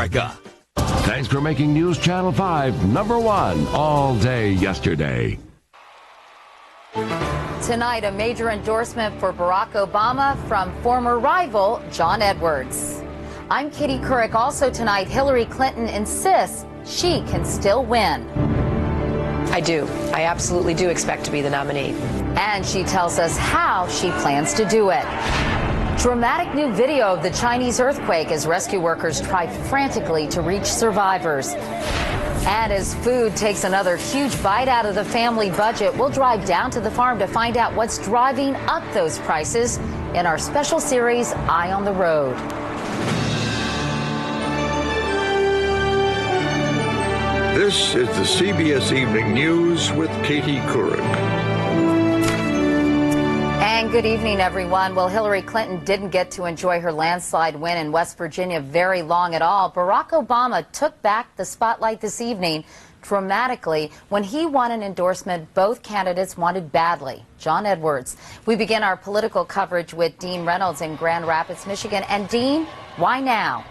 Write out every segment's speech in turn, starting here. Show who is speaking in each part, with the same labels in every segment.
Speaker 1: America.
Speaker 2: Thanks for making News Channel 5 #1 all day yesterday.
Speaker 3: Tonight, a major endorsement for Barack Obama from former rival John Edwards. I'm Katie Couric. Also tonight, Hillary Clinton insists she can still win.
Speaker 4: I do. I absolutely do expect to be the nominee.
Speaker 3: And she tells us how she plans to do it. Dramatic new video of the Chinese earthquake as rescue workers try frantically to reach survivors. And as food takes another huge bite out of the family budget, we'll drive down to the farm to find out what's driving up those prices in our special series, Eye on the Road.
Speaker 5: This is the CBS Evening News with Katie Couric.
Speaker 3: And good evening, everyone. Well, Hillary Clinton didn't get to enjoy her landslide win in West Virginia very long at all. Barack Obama took back the spotlight this evening dramatically when he won an endorsement both candidates wanted badly, John Edwards. We begin our political coverage with Dean Reynolds in Grand Rapids, Michigan. And Dean, why now?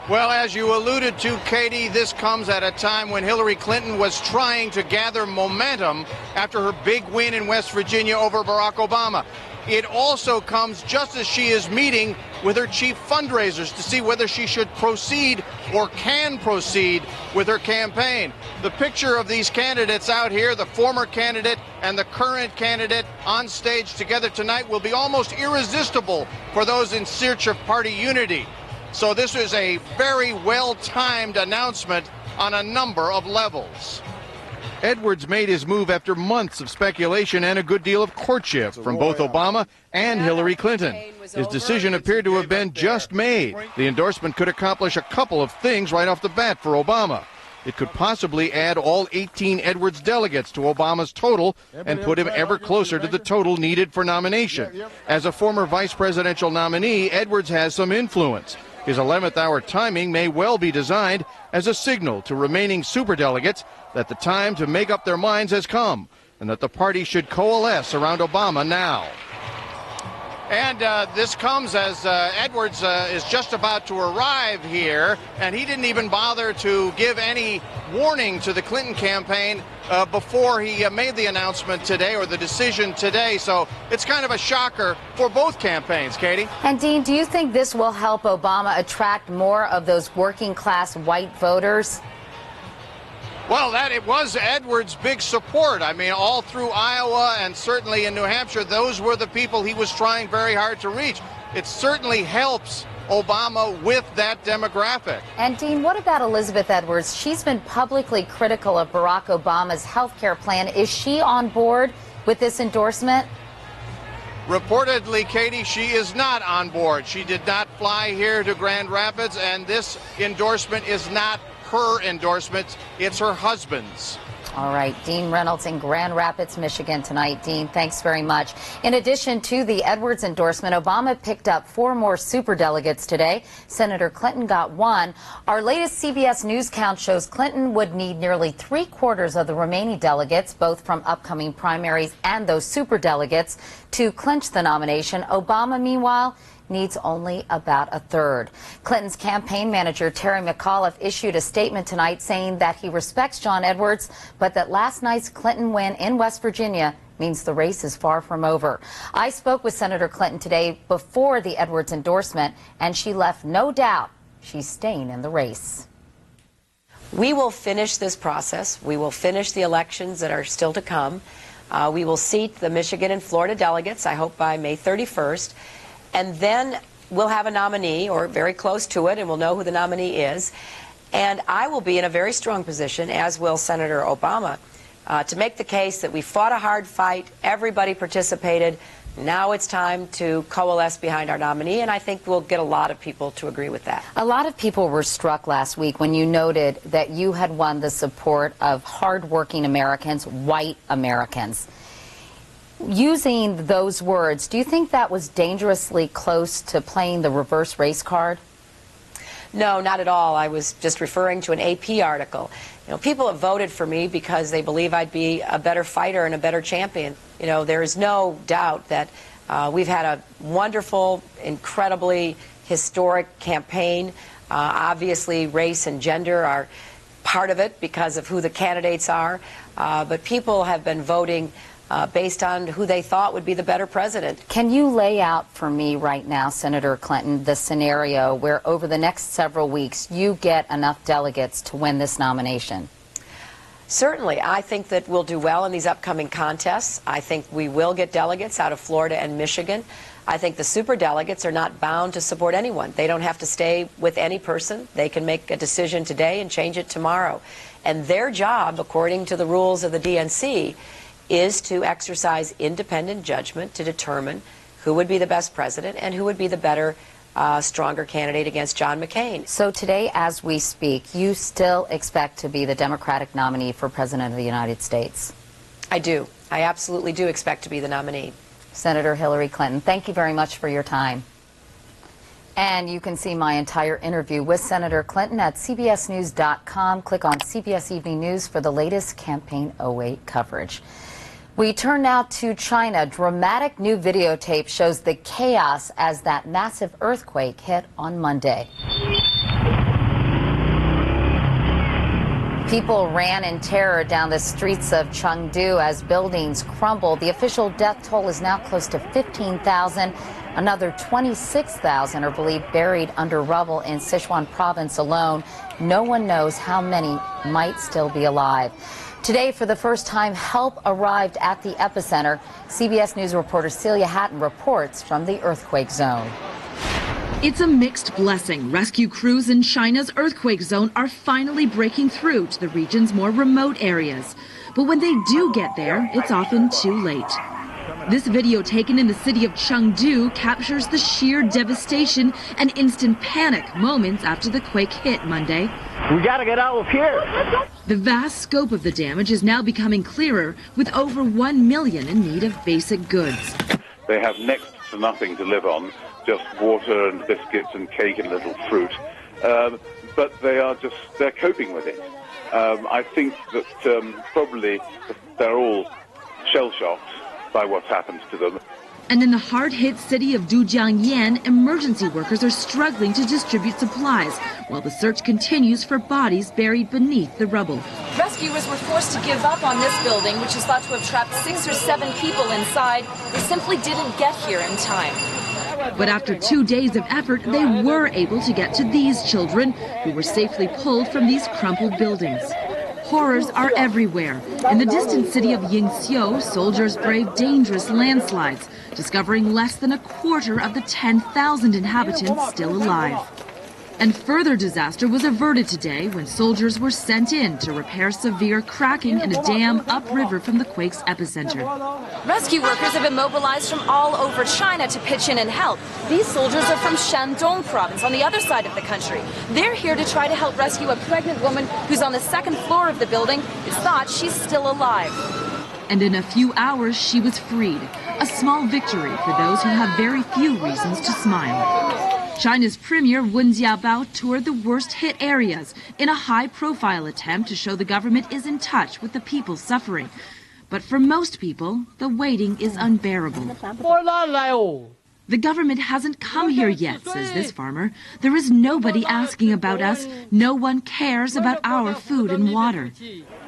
Speaker 6: Well, as you alluded to, Katie, this comes at a time when Hillary Clinton was trying to gather momentum after her big win in West Virginia over Barack Obama. It also comes just as she is meeting with her chief fundraisers to see whether she should proceed or can proceed with her campaign. The picture of these candidates out here, the former candidate and the current candidate on stage together tonight, will be almost irresistible for those in search of party unity. So this is a very well-timed announcement on a number of levels. Edwards made his move after months of speculation and a good deal of courtship from both Obama and Hillary Clinton. His decision appeared to have been just made. The endorsement could accomplish a couple of things right off the bat for Obama. It could possibly add all 18 Edwards delegates to Obama's total and put him ever closer to the total needed for nomination. As a former vice presidential nominee, Edwards has some influence. His 11th hour timing may well be designed as a signal to remaining superdelegates that the time to make up their minds has come and that the party should coalesce around Obama now. And this comes as Edwards is just about to arrive here, and he didn't even bother to give any warning to the Clinton campaign before he made the announcement today, or the decision today. So it's kind of a shocker for both campaigns, Katie.
Speaker 3: And Dean, do you think this will help Obama attract more of those working class white voters?
Speaker 6: Well, it was Edwards' big support. I mean, all through Iowa and certainly in New Hampshire, those were the people he was trying very hard to reach. It certainly helps Obama with that demographic.
Speaker 3: And Dean, what about Elizabeth Edwards? She's been publicly critical of Barack Obama's health care plan. Is she on board with this endorsement?
Speaker 6: Reportedly, Katie, she is not on board. She did not fly here to Grand Rapids, and this endorsement is not her endorsement, it's her husband's.
Speaker 3: All right, Dean Reynolds in Grand Rapids, Michigan tonight. Dean, thanks very much. In addition to the Edwards endorsement, Obama picked up 4 more superdelegates today. Senator Clinton got 1. Our latest CBS News count shows Clinton would need nearly 3/4 of the remaining delegates, both from upcoming primaries and those superdelegates, to clinch the nomination. Obama, meanwhile, needs only about 1/3. Clinton's campaign manager, Terry McAuliffe, issued a statement tonight saying that he respects John Edwards, but that last night's Clinton win in West Virginia means the race is far from over. I spoke with Senator Clinton today before the Edwards endorsement, and she left no doubt she's staying in the race.
Speaker 4: We will finish this process. We will finish the elections that are still to come. We will seat the Michigan and Florida delegates, I hope by May 31st. And then we'll have a nominee, or very close to it, and we'll know who the nominee is. And I will be in a very strong position, as will Senator Obama, to make the case that we fought a hard fight, everybody participated. Now it's time to coalesce behind our nominee, and I think we'll get a lot of people to agree with that.
Speaker 3: A lot of people were struck last week when you noted that you had won the support of hardworking Americans, white Americans. Using those words, do you think that was dangerously close to playing the reverse race card?
Speaker 4: No, not at all. I was just referring to an AP article. You know, people have voted for me because they believe I'd be a better fighter and a better champion. You know, there is no doubt that we've had a wonderful, incredibly historic campaign. Obviously, race and gender are part of it because of who the candidates are, but people have been voting based on who they thought would be the better president.
Speaker 3: Can you lay out for me right now, Senator Clinton, the scenario where over the next several weeks you get enough delegates to win this nomination?
Speaker 4: Certainly. I think that we'll do well in these upcoming contests. I think we will get delegates out of Florida and Michigan. I think the superdelegates are not bound to support anyone. They don't have to stay with any person. They can make a decision today and change it tomorrow. And their job, according to the rules of the DNC, is to exercise independent judgment to determine who would be the best president and who would be the better, stronger candidate against John McCain.
Speaker 3: So today, as we speak, you still expect to be the Democratic nominee for President of the United States?
Speaker 4: I do. I absolutely do expect to be the nominee.
Speaker 3: Senator Hillary Clinton, thank you very much for your time. And you can see my entire interview with Senator Clinton at cbsnews.com. Click on CBS Evening News for the latest Campaign 08 coverage. We turn now to China. Dramatic new videotape shows the chaos as that massive earthquake hit on Monday. People ran in terror down the streets of Chengdu as buildings crumbled. The official death toll is now close to 15,000. Another 26,000 are believed buried under rubble in Sichuan province alone. No one knows how many might still be alive. Today, for the first time, help arrived at the epicenter. CBS News reporter Celia Hatton reports from the earthquake zone.
Speaker 1: It's a mixed blessing. Rescue crews in China's earthquake zone are finally breaking through to the region's more remote areas. But when they do get there, it's often too late. This video taken in the city of Chengdu captures the sheer devastation and instant panic moments after the quake hit Monday.
Speaker 7: We gotta get out of here.
Speaker 1: The vast scope of the damage is now becoming clearer, with over 1 million in need of basic goods.
Speaker 8: They have next to nothing to live on, just water and biscuits and cake and a little fruit. But they're coping with it. I think that probably they're all shell-shocked by what's happened to them.
Speaker 1: And in the hard-hit city of Dujiangyan, emergency workers are struggling to distribute supplies, while the search continues for bodies buried beneath the rubble.
Speaker 9: Rescuers were forced to give up on this building, which is thought to have trapped 6 or 7 people inside. They simply didn't get here in time.
Speaker 1: But after 2 days of effort, they were able to get to these children, who were safely pulled from these crumpled buildings. Horrors are everywhere. In the distant city of Yingxiu, soldiers braved dangerous landslides, discovering less than a quarter of the 10,000 inhabitants still alive. And further disaster was averted today when soldiers were sent in to repair severe cracking in a dam upriver from the quake's epicenter.
Speaker 9: Rescue workers have been mobilized from all over China to pitch in and help. These soldiers are from Shandong province on the other side of the country. They're here to try to help rescue a pregnant woman who's on the 2nd floor of the building. It's thought she's still alive.
Speaker 1: And in a few hours, she was freed. A small victory for those who have very few reasons to smile. China's Premier Wen Jiabao toured the worst-hit areas in a high-profile attempt to show the government is in touch with the people suffering. But for most people, the waiting is unbearable. The government hasn't come here yet, says this farmer. There is nobody asking about us. No one cares about our food and water.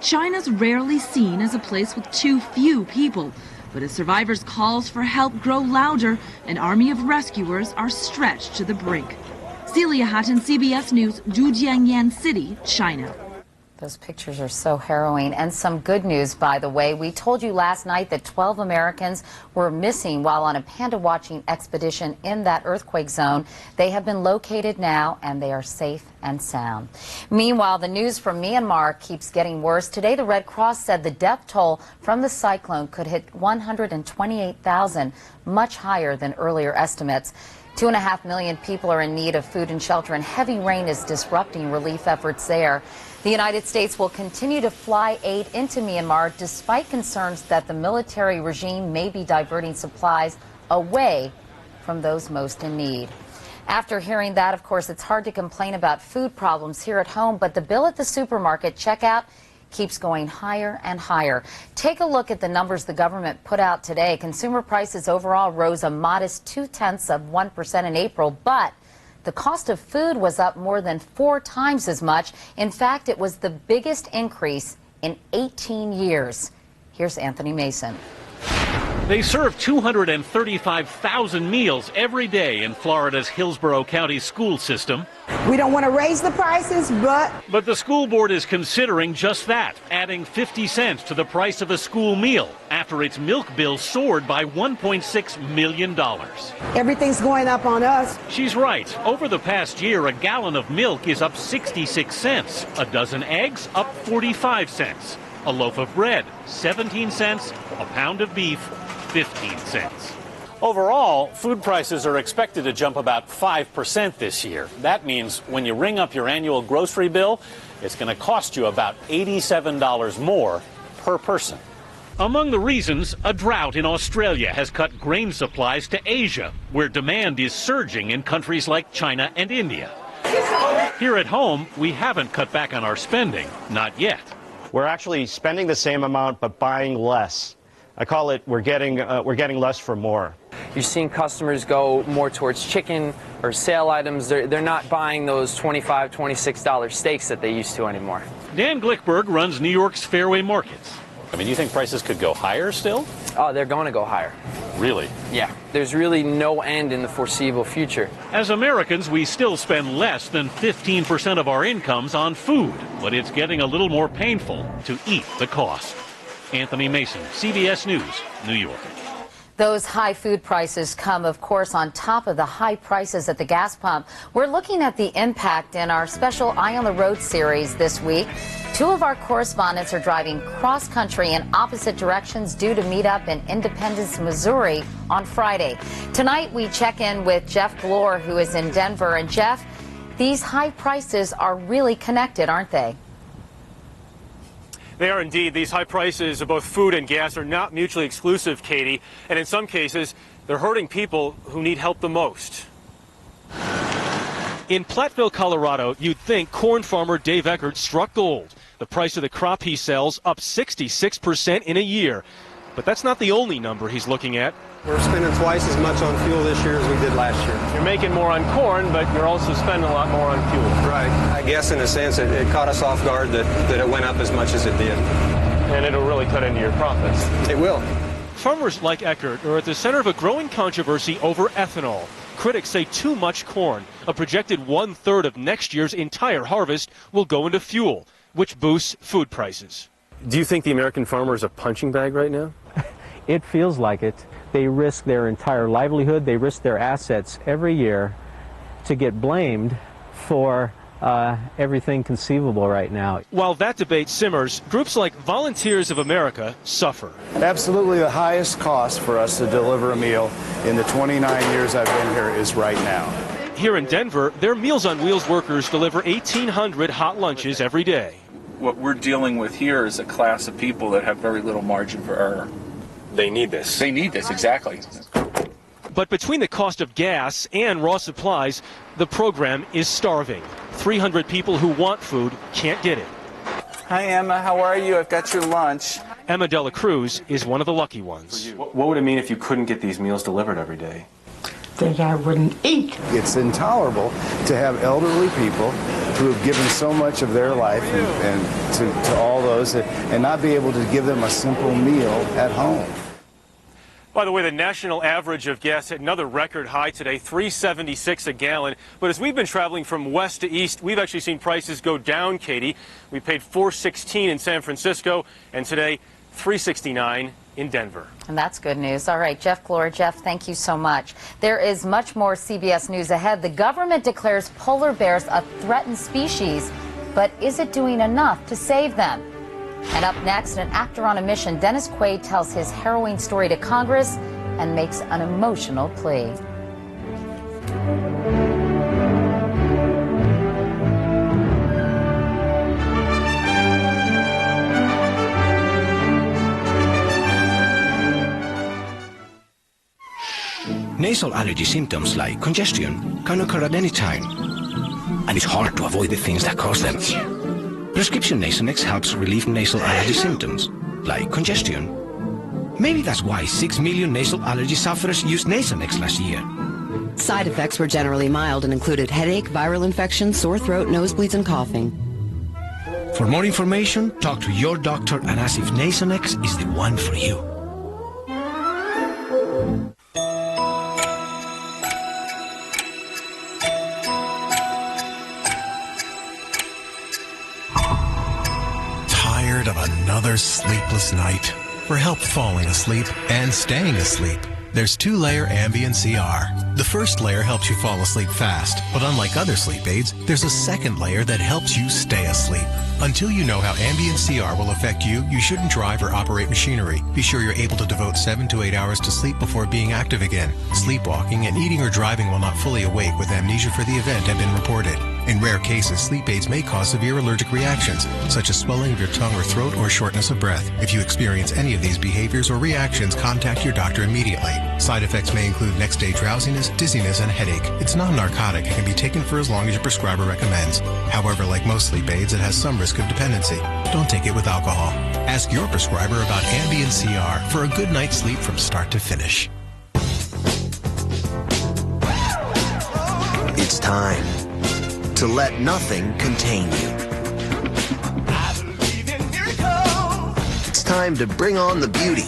Speaker 1: China's rarely seen as a place with too few people. But as survivors' calls for help grow louder, an army of rescuers are stretched to the brink. Celia Hatton, CBS News, Dujiangyan City, China.
Speaker 3: Those pictures are so harrowing. And some good news, by the way. We told you last night that 12 Americans were missing while on a panda watching expedition in that earthquake zone. They have been located now, and they are safe and sound. Meanwhile, the news from Myanmar keeps getting worse. Today, the Red Cross said the death toll from the cyclone could hit 128,000, much higher than earlier estimates. 2.5 million people are in need of food and shelter, and heavy rain is disrupting relief efforts there. The United States will continue to fly aid into Myanmar despite concerns that the military regime may be diverting supplies away from those most in need. After hearing that, of course, it's hard to complain about food problems here at home, but the bill at the supermarket checkout keeps going higher and higher. Take a look at the numbers the government put out today. Consumer prices overall rose a modest 0.2% in April, but the cost of food was up more than 4 times as much. In fact, it was the biggest increase in 18 years. Here's Anthony Mason.
Speaker 10: They serve 235,000 meals every day in Florida's Hillsborough County school system.
Speaker 11: We don't want to raise the prices,
Speaker 10: But the school board is considering just that, adding 50 cents to the price of a school meal after its milk bill soared by $1.6 million.
Speaker 11: Everything's going up on us.
Speaker 10: She's right. Over the past year, a gallon of milk is up 66 cents. A dozen eggs up 45 cents. A loaf of bread, 17 cents. A pound of beef, 15 cents.
Speaker 12: Overall, food prices are expected to jump about 5% this year. That means when you ring up your annual grocery bill, it's going to cost you about $87 more per person.
Speaker 10: Among the reasons, a drought in Australia has cut grain supplies to Asia, where demand is surging in countries like China and India. Here at home, we haven't cut back on our spending, not yet.
Speaker 13: We're actually spending the same amount but buying less. I call it we're getting less for more.
Speaker 14: You're seeing customers go more towards chicken or sale items. They're not buying those $25, $26 steaks that they used to anymore.
Speaker 10: Dan Glickberg runs New York's Fairway Markets.
Speaker 12: I mean, do you think prices could go higher still?
Speaker 14: Oh, they're going to go higher.
Speaker 12: Really?
Speaker 14: Yeah. There's really no end in the foreseeable future.
Speaker 10: As Americans, we still spend less than 15% of our incomes on food, but it's getting a little more painful to eat the cost. Anthony Mason, CBS News, New York.
Speaker 3: Those high food prices come, of course, on top of the high prices at the gas pump. We're looking at the impact in our special Eye on the Road series this week. 2 of our correspondents are driving cross-country in opposite directions due to meet up in Independence, Missouri on Friday. Tonight, we check in with Jeff Glore, who is in Denver. And Jeff, these high prices are really connected, aren't they?
Speaker 15: They are indeed. These high prices of both food and gas are not mutually exclusive, Katie. And in some cases, they're hurting people who need help the most. In Platteville, Colorado, you'd think corn farmer Dave Eckert struck gold. The price of the crop he sells up 66% in a year. But that's not the only number he's looking at.
Speaker 16: We're spending twice as much on fuel this year as we did last year.
Speaker 15: You're making more on corn, but you're also spending a lot more on fuel.
Speaker 16: Right. I guess in a sense it caught us off guard that it went up as much as it did.
Speaker 15: And it'll really cut into your profits.
Speaker 16: It will.
Speaker 15: Farmers like Eckert are at the center of a growing controversy over ethanol. Critics say too much corn, a projected 1/3 of next year's entire harvest, will go into fuel, which boosts food prices.
Speaker 17: Do you think the American farmer is a punching bag right now?
Speaker 18: It feels like it. They risk their entire livelihood, they risk their assets every year to get blamed for everything conceivable right now.
Speaker 15: While that debate simmers, groups like Volunteers of America suffer.
Speaker 19: Absolutely the highest cost for us to deliver a meal in the 29 years I've been here is right now.
Speaker 15: Here in Denver, their Meals on Wheels workers deliver 1,800 hot lunches every day.
Speaker 20: What we're dealing with here is a class of people that have very little margin for error.
Speaker 17: They need this.
Speaker 20: They need this, exactly.
Speaker 15: But between the cost of gas and raw supplies, the program is starving. 300 people who want food can't get it.
Speaker 21: Hi, Emma. How are you? I've got your lunch.
Speaker 15: Emma Dela Cruz is one of the lucky ones.
Speaker 17: What would it mean if you couldn't get these meals delivered every day?
Speaker 19: That I wouldn't eat. It's intolerable to have elderly people who have given so much of their life and to all those and not be able to give them a simple meal at home.
Speaker 15: By the way, the national average of gas hit another record high today, $3.76 a gallon. But as we've been traveling from west to east, we've actually seen prices go down, Katie. We paid $4.16 in San Francisco, and today, $3.69 in Denver.
Speaker 3: And that's good news. All right, Jeff Glore. Jeff, thank you so much. There is much more CBS News ahead. The government declares polar bears a threatened species, but is it doing enough to save them? And up next, an actor on a mission, Dennis Quaid, tells his harrowing story to Congress and makes an emotional plea.
Speaker 22: Nasal allergy symptoms like congestion can occur at any time, and it's hard to avoid the things that cause them. Prescription Nasonex helps relieve nasal allergy symptoms, like congestion. Maybe that's why 6 million nasal allergy sufferers used Nasonex last year.
Speaker 2: Side effects were generally mild and included headache, viral infection, sore throat, nosebleeds, and coughing.
Speaker 22: For more information, talk to your doctor and ask if Nasonex is the one for you.
Speaker 5: Tired of another sleepless night? For help falling asleep and staying asleep, there's 2-layer Ambien CR. The first layer helps you fall asleep fast, but unlike other sleep aids, there's a second layer that helps you stay asleep. Until you know how Ambien CR will affect you, you shouldn't drive or operate machinery. Be sure you're able to devote 7 to 8 hours to sleep before being active again. Sleepwalking and eating or driving while not fully awake with amnesia for the event have been reported. In rare cases, sleep aids may cause severe allergic reactions, such as swelling of your tongue or throat or shortness of breath. If you experience any of these behaviors or reactions, contact your doctor immediately. Side effects may include next-day drowsiness, dizziness, and headache. It's non-narcotic and can be taken for as long as your prescriber recommends. However, like most sleep aids, it has some risk of dependency. Don't take it with alcohol. Ask your prescriber about Ambien CR for a good night's sleep from start to finish.
Speaker 23: It's time to let nothing contain you. It's time to bring on the beauty.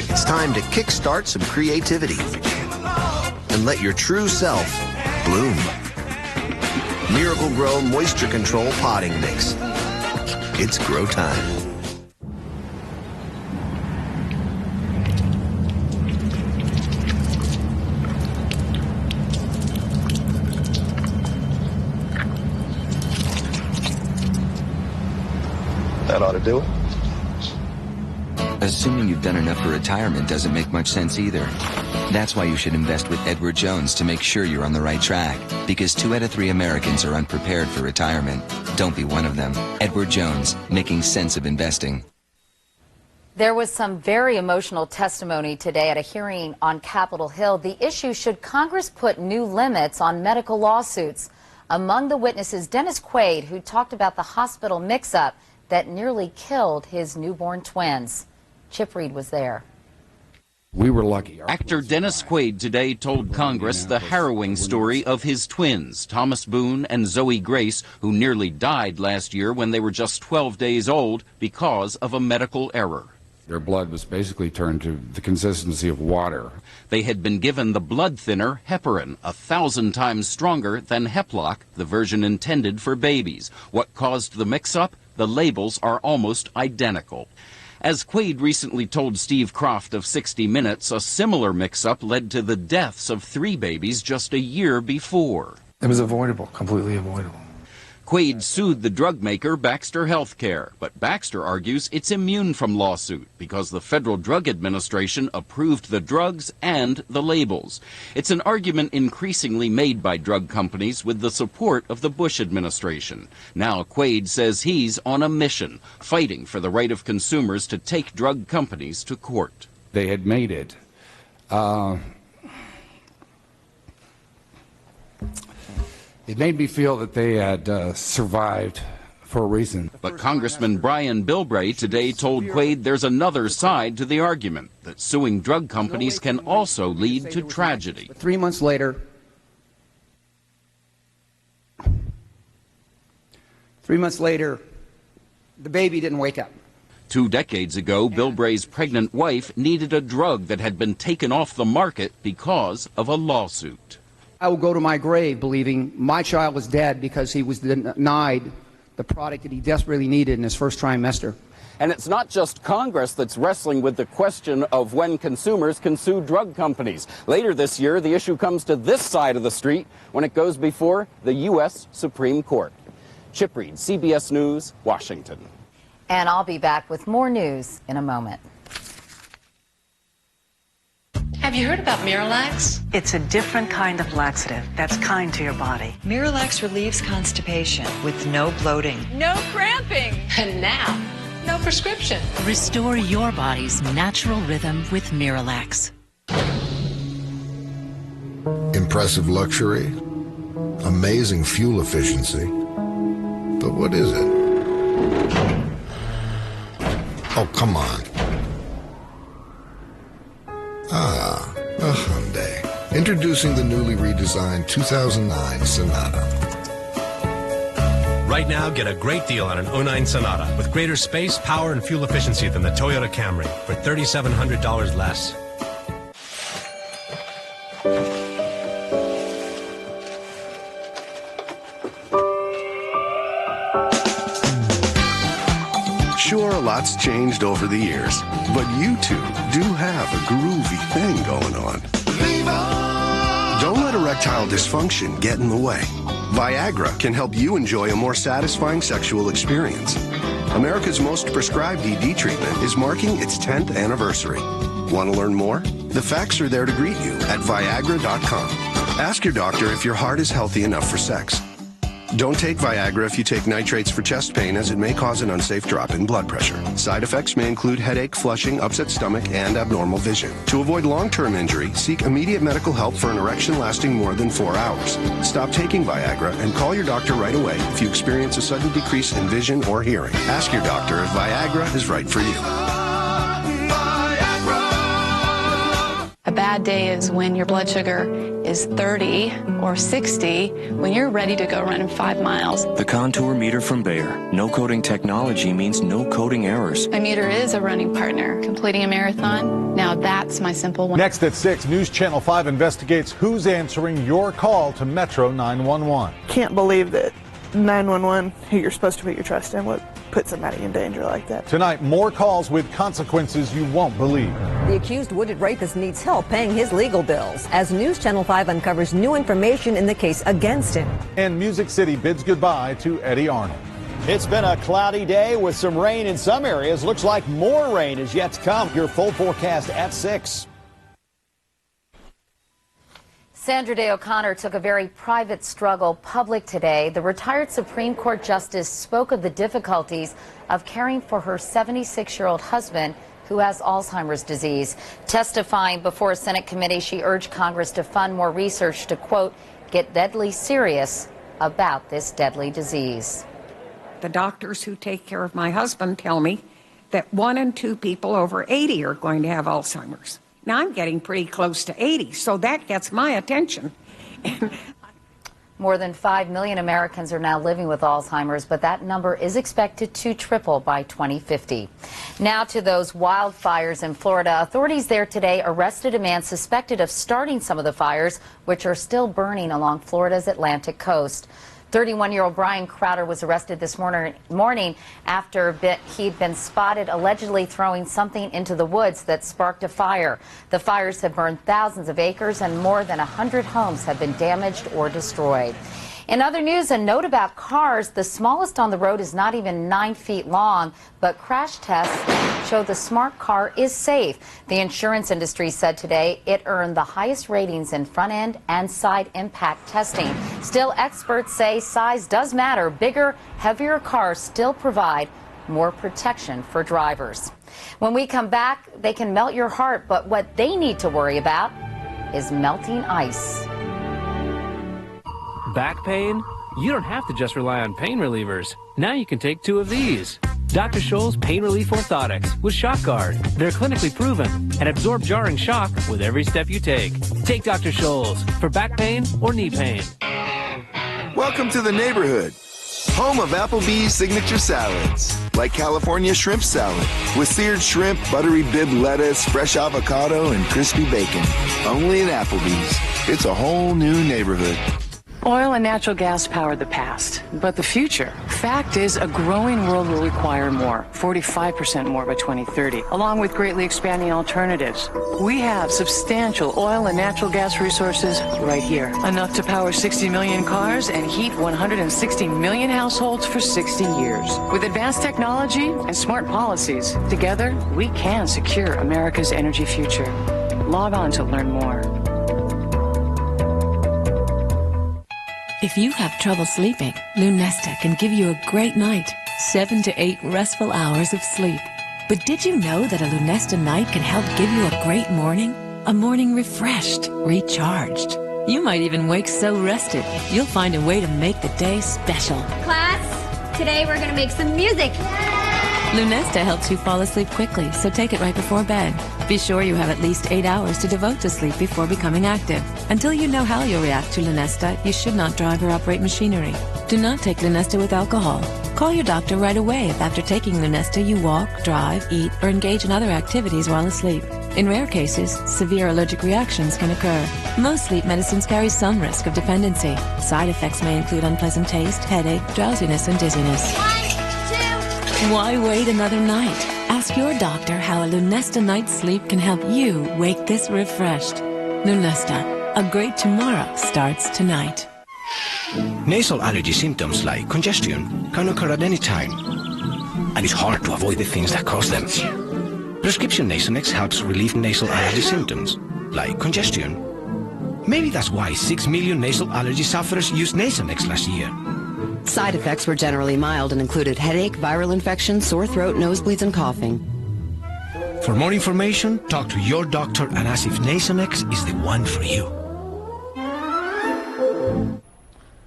Speaker 23: It's time to kickstart some creativity and let your true self bloom. Miracle Grow Moisture Control Potting Mix. It's grow time.
Speaker 24: That ought to do it.
Speaker 25: Assuming you've done enough for retirement doesn't make much sense either. That's why you should invest with Edward Jones to make sure you're on the right track. Because 2 out of 3 Americans are unprepared for retirement. Don't be one of them. Edward Jones, making sense of investing.
Speaker 3: There was some very emotional testimony today at a hearing on Capitol Hill. The issue, should Congress put new limits on medical lawsuits? Among the witnesses, Dennis Quaid, who talked about the hospital mix-up that nearly killed his newborn twins. Chip Reed was there.
Speaker 26: We were lucky. Actor Dennis Quaid today told Congress the harrowing story of his twins, Thomas Boone and Zoe Grace, who nearly died last year when they were just 12 days old because of a medical error.
Speaker 27: Their blood was basically turned to the consistency of water.
Speaker 26: They had been given the blood thinner heparin, 1,000 times stronger than Heplock, the version intended for babies. What caused the mix-up? The labels are almost identical. As Quaid recently told Steve Kroft of 60 Minutes, a similar mix-up led to the deaths of 3 babies just a year before.
Speaker 27: It was avoidable, completely avoidable.
Speaker 26: Quaid sued the drug maker Baxter Healthcare, but Baxter argues it's immune from lawsuit because the Federal Drug Administration approved the drugs and the labels. It's an argument increasingly made by drug companies with the support of the Bush administration. Now Quaid says he's on a mission, fighting for the right of consumers to take drug companies to court.
Speaker 27: They had made it. It made me feel that they had survived for a reason.
Speaker 26: But Congressman Brian Bilbray today told Quaid there's another side to the argument, that suing drug companies can also lead to tragedy.
Speaker 28: 3 months later, the baby didn't wake up.
Speaker 26: 2 decades ago, Bilbray's pregnant wife needed a drug that had been taken off the market because of a lawsuit.
Speaker 28: I will go to my grave believing my child was dead because he was denied the product that he desperately needed in his first trimester.
Speaker 29: And it's not just Congress that's wrestling with the question of when consumers can sue drug companies. Later this year, the issue comes to this side of the street when it goes before the U.S. Supreme Court. Chip Reed, CBS News, Washington.
Speaker 3: And I'll be back with more news in a moment.
Speaker 30: Have you heard about Miralax? It's a different kind of laxative that's kind to your body. Miralax relieves constipation with no bloating.
Speaker 9: No cramping.
Speaker 30: And now, no prescription.
Speaker 31: Restore your body's natural rhythm with Miralax.
Speaker 32: Impressive luxury, amazing fuel efficiency. But what is it? Oh, come on. Ah, a Hyundai. Introducing the newly redesigned 2009 Sonata.
Speaker 1: Right now, get a great deal on an 09 Sonata with greater space, power, and fuel efficiency than the Toyota Camry for $3,700 less.
Speaker 4: Sure, a lot's changed over the years, but you two do have a groovy thing going on. Don't let erectile dysfunction get in the way. Viagra can help you enjoy a more satisfying sexual experience. America's most prescribed ED treatment is marking its 10th anniversary. Want to learn more? The facts are there to greet you at Viagra.com. Ask your doctor if your heart is healthy enough for sex. Don't take Viagra if you take nitrates for chest pain, as it may cause an unsafe drop in blood pressure. Side effects may include headache, flushing, upset stomach, and abnormal vision. To avoid long-term injury, seek immediate medical help for an erection lasting more than 4 hours. Stop taking Viagra and call your doctor right away if you experience a sudden decrease in vision or hearing. Ask your doctor if Viagra is right for you.
Speaker 6: A bad day is when your blood sugar is 30 or 60 when you're ready to go running 5 miles.
Speaker 7: The Contour Meter from Bayer. No coding technology means no coding errors.
Speaker 6: My meter is a running partner. Completing a marathon, now that's my simple one.
Speaker 8: Next at 6, News Channel 5 investigates who's answering your call to Metro 911.
Speaker 10: Can't believe that 911, who you're supposed to put your trust in, would put somebody in danger like that.
Speaker 8: Tonight, more calls with consequences you won't believe.
Speaker 11: The accused wounded rapist needs help paying his legal bills as News Channel 5 uncovers new information in the case against him.
Speaker 8: And Music City bids goodbye to Eddie Arnold.
Speaker 12: It's been a cloudy day with some rain in some areas. Looks like more rain is yet to come. Your full forecast at 6.
Speaker 3: Sandra Day O'Connor took a very private struggle public today. The retired Supreme Court Justice spoke of the difficulties of caring for her 76-year-old husband who has Alzheimer's disease. Testifying before a Senate committee, she urged Congress to fund more research to, quote, get deadly serious about this deadly disease.
Speaker 13: The doctors who take care of my husband tell me that 1 in 2 people over 80 are going to have Alzheimer's. Now, I'm getting pretty close to 80, so that gets my attention.
Speaker 3: More than 5 million Americans are now living with Alzheimer's, but that number is expected to triple by 2050. Now to those wildfires in Florida. Authorities there today arrested a man suspected of starting some of the fires, which are still burning along Florida's Atlantic coast. 31-year-old Brian Crowder was arrested this morning after he'd been spotted allegedly throwing something into the woods that sparked a fire. The fires have burned thousands of acres and more than 100 homes have been damaged or destroyed. In other news, a note about cars. The smallest on the road is not even 9 feet long, but crash tests show the smart car is safe. The insurance industry said today it earned the highest ratings in front-end and side impact testing. Still, experts say size does matter. Bigger, heavier cars still provide more protection for drivers. When we come back, they can melt your heart, but what they need to worry about is melting ice.
Speaker 14: Back pain? You don't have to just rely on pain relievers. Now you can take 2 of these. Dr. Scholl's Pain Relief Orthotics with Shock Guard. They're clinically proven and absorb jarring shock with every step you take. Take Dr. Scholl's for back pain or knee pain.
Speaker 16: Welcome to the neighborhood. Home of Applebee's signature salads, like California shrimp salad with seared shrimp, buttery bib lettuce, fresh avocado, and crispy bacon. Only at Applebee's. It's a whole new neighborhood.
Speaker 24: Oil and natural gas power the past, but the future. Fact is, a growing world will require more, 45% more by 2030, along with greatly expanding alternatives. We have substantial oil and natural gas resources right here, enough to power 60 million cars and heat 160 million households for 60 years. With advanced technology and smart policies, together we can secure America's energy future. Log on to learn more.
Speaker 31: If you have trouble sleeping, Lunesta can give you a great night, 7 to 8 restful hours of sleep. But did you know that a Lunesta night can help give you a great morning? A morning refreshed, recharged. You might even wake so rested, you'll find a way to make the day special.
Speaker 33: Class, today we're going to make some music.
Speaker 31: Lunesta helps you fall asleep quickly, so take it right before bed. Be sure you have at least 8 hours to devote to sleep before becoming active. Until you know how you'll react to Lunesta, you should not drive or operate machinery. Do not take Lunesta with alcohol. Call your doctor right away if after taking Lunesta you walk, drive, eat, or engage in other activities while asleep. In rare cases, severe allergic reactions can occur. Most sleep medicines carry some risk of dependency. Side effects may include unpleasant taste, headache, drowsiness, and dizziness. 1, 2. Why wait another night? Ask your doctor how a Lunesta night's sleep can help you wake this refreshed. Lunesta, a great tomorrow starts tonight.
Speaker 2: Nasal allergy symptoms like congestion can occur at any time, and it's hard to avoid the things that cause them. Prescription Nasonex helps relieve nasal allergy symptoms, like congestion. Maybe that's why 6 million nasal allergy sufferers used Nasonex last year.
Speaker 5: Side effects were generally mild and included headache, viral infection, sore throat, nosebleeds, and coughing.
Speaker 2: For more information, talk to your doctor and ask if Nasonex is the one for you.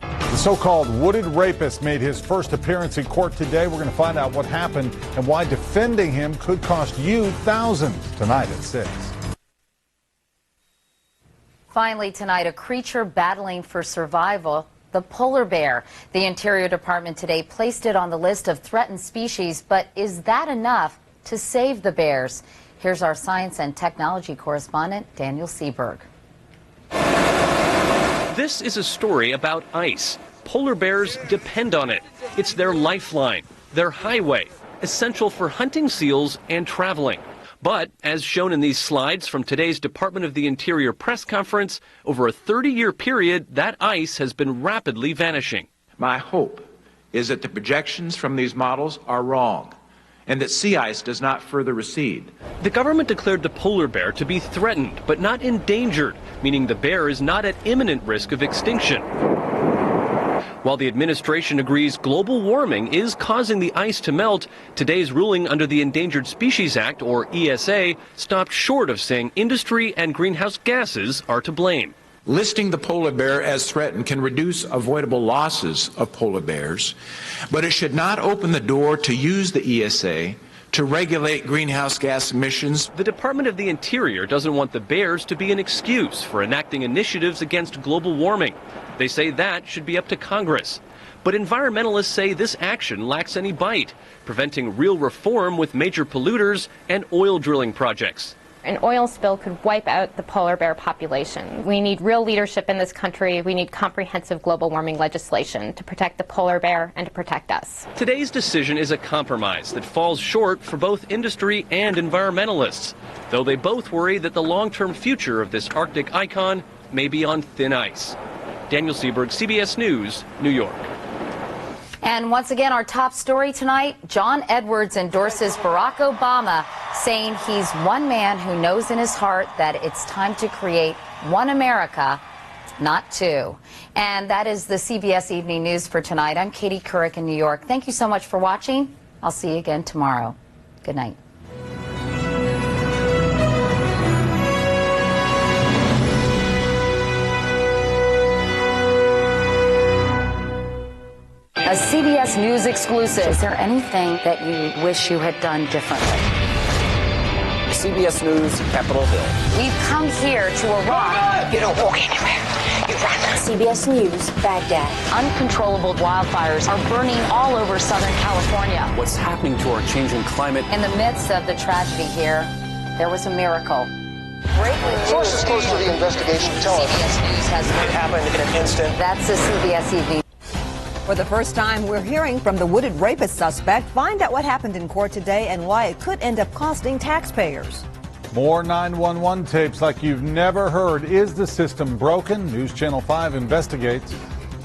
Speaker 8: The so-called wooded rapist made his first appearance in court today. We're going to find out what happened and why defending him could cost you thousands. Tonight at 6.
Speaker 3: Finally tonight, a creature battling for survival, the polar bear. The Interior Department today placed it on the list of threatened species, but is that enough to save the bears? Here's our science and technology correspondent, Daniel Seberg.
Speaker 15: This is a story about ice. Polar bears depend on it. It's their lifeline, their highway, essential for hunting seals and traveling. But, as shown in these slides from today's Department of the Interior press conference, over a 30-year period, that ice has been rapidly vanishing.
Speaker 17: My hope is that the projections from these models are wrong, and that sea ice does not further recede.
Speaker 15: The government declared the polar bear to be threatened, but not endangered, meaning the bear is not at imminent risk of extinction. While the administration agrees global warming is causing the ice to melt, today's ruling under the Endangered Species Act, or ESA, stopped short of saying industry and greenhouse gases are to blame.
Speaker 17: Listing the polar bear as threatened can reduce avoidable losses of polar bears, but it should not open the door to use the ESA to regulate greenhouse gas emissions.
Speaker 15: The Department of the Interior doesn't want the bears to be an excuse for enacting initiatives against global warming. They say that should be up to Congress. But environmentalists say this action lacks any bite, preventing real reform with major polluters and oil drilling projects.
Speaker 18: An oil spill could wipe out the polar bear population. We need real leadership in this country. We need comprehensive global warming legislation to protect the polar bear and to protect us.
Speaker 15: Today's decision is a compromise that falls short for both industry and environmentalists, though they both worry that the long-term future of this Arctic icon may be on thin ice. Daniel Seberg, CBS News, New York.
Speaker 3: And once again, our top story tonight, John Edwards endorses Barack Obama, saying he's one man who knows in his heart that it's time to create one America, not two. And that is the CBS Evening News for tonight. I'm Katie Couric in New York. Thank you so much for watching. I'll see you again tomorrow. Good night. A CBS News exclusive. Is there anything that you wish you had done differently?
Speaker 29: CBS News, Capitol Hill.
Speaker 3: We've come here to Iraq.
Speaker 19: You don't walk anywhere. You run.
Speaker 3: CBS News, Baghdad. Uncontrollable wildfires are burning all over Southern California.
Speaker 29: What's happening to our changing climate?
Speaker 3: In the midst of the tragedy here, there was a miracle.
Speaker 20: Sources close to the investigation tell us
Speaker 3: CBS News has
Speaker 20: it happened in an instant.
Speaker 3: That's the CBS Evening.
Speaker 11: For the first time, we're hearing from the wooded rapist suspect. Find out what happened in court today and why it could end up costing taxpayers.
Speaker 8: More 911 tapes like you've never heard. Is the system broken? News Channel 5 investigates.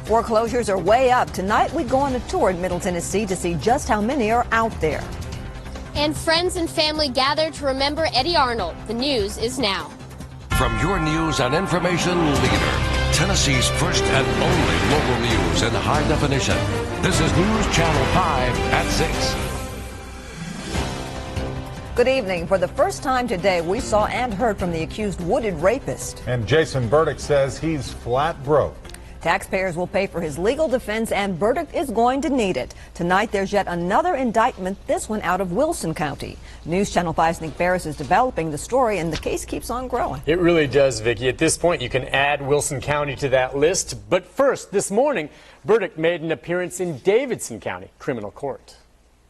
Speaker 11: Foreclosures are way up. Tonight, we go on a tour in Middle Tennessee to see just how many are out there.
Speaker 21: And friends and family gather to remember Eddie Arnold. The news is now.
Speaker 22: From your news and information leader, Tennessee's first and only local news in high definition. This is News Channel 5 at 6.
Speaker 11: Good evening. For the first time today, we saw and heard from the accused wooded rapist.
Speaker 8: And Jason Burdick says he's flat broke.
Speaker 11: Taxpayers will pay for his legal defense, and verdict is going to need it. Tonight, there's yet another indictment, this one out of Wilson County. News Channel 5's Nick Barris is developing the story, and the case keeps on growing.
Speaker 1: It really does, Vicki. At this point, you can add Wilson County to that list. But first, this morning, Burdick made an appearance in Davidson County Criminal Court.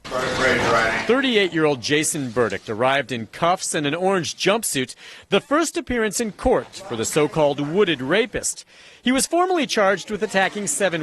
Speaker 1: 38-year-old Jason Burdick arrived in cuffs and an orange jumpsuit, the first appearance in court for the so-called wooded rapist. He was formally charged with attacking 7